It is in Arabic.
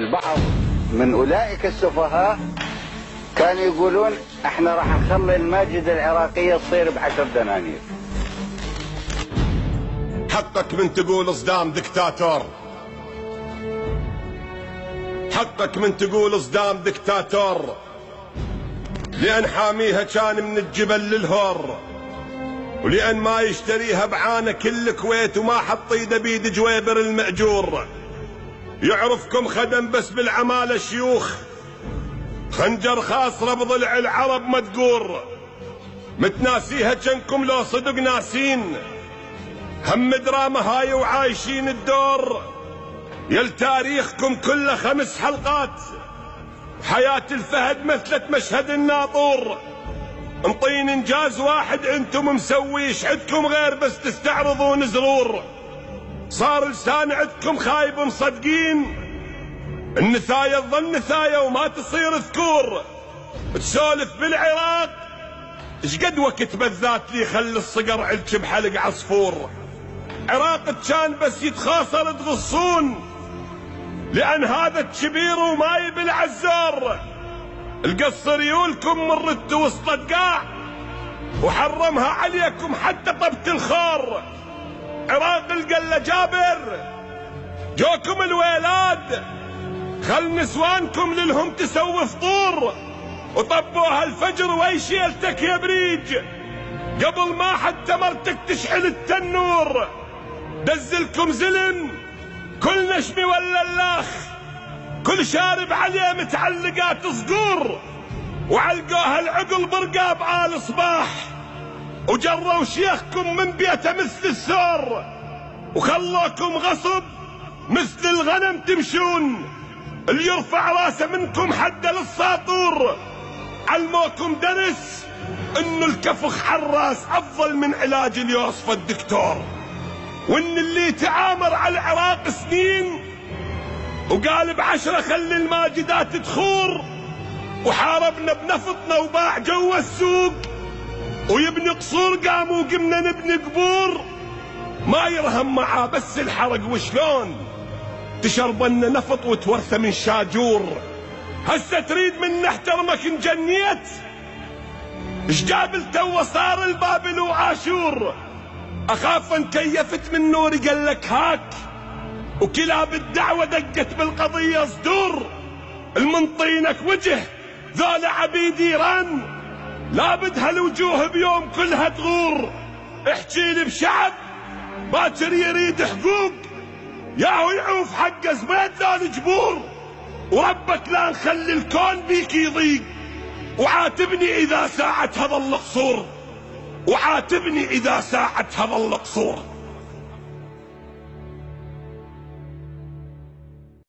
البعض من أولئك السفهاء كانوا يقولون احنا راح نخلي الماجد العراقية تصير ب10 دنانير. حقك من تقول صدام دكتاتور، حقك من تقول صدام دكتاتور، لأن حاميها كان من الجبل للهور، ولأن ما يشتريها بعانة كل الكويت وما حط ايده بيد جويبر المأجور. يعرفكم خدم بس بالعمالة شيوخ، خنجر خاصرة بضلع العرب مدقور، متناسيها جنكم لو صدق ناسين، هم دراما هاي وعايشين الدور. يل تاريخكم كله 5 حلقات، حياة الفهد مثلت مشهد الناطور. انطين انجاز واحد انتم مسويش عدكم غير بس تستعرضون زرور. صار لسان عدكم خايب مصدقين، النثايا تظل نثايا وما تصير ذكور. تسولف بالعراق اشقد وقت بالذات لي خلي الصقر علك بحلق عصفور. عراق كان بس يتخاصر تغصون، لأن هذا الكبير وما يبي العزار. القصر يولكم من رد وسط القاع، وحرمها عليكم حتى طبت الخار. عراق القلة جابر جوكم الويلاد، خل نسوانكم للهم تسوي فطور، وطبوها الفجر ويشيلتك يا بريج قبل ما حتى مرتك تشعل التنور. دزلكم زلم كل نشمي ولا اللاخ، كل شارب عليه متعلقات صقور، وعلقوها العقل برقاب آل صباح، وجروا شيخكم من بيته مثل الثور، وخلوكم غصب مثل الغنم تمشون. اللي يرفع راسه منكم حد للساطور. علموكم درس انه الكفخ حراس افضل من علاج اللي يوصفه الدكتور، وان اللي تعامر على العراق سنين وقال ب10 خلي الماجدات تخور، وحاربنا بنفطنا وباع جوا السوق، ويبني قصور قام وقمنا نبني قبور. ما يرهم معاه بس الحرق، وشلون تشرب لنا نفط وتورثه من شاجور. هسه تريد من نحترمك انجنيت، اش جابل تو صار البابل وعاشور. اخاف ان كيفت من نوري قال لك هاك، وكلاب الدعوه دقت بالقضيه صدور. المنطينك وجه ذولا عبيد ايران، لابد هالوجوه بيوم كلها تغور. احكي لي بشعب باكر يريد حقوق، ياهو يعوف حقه زبيد لا الجبور. وربك لا نخلي الكون بيك يضيق، وعاتبني اذا ساعت هذا القصور، وعاتبني اذا ساعت هذا القصور.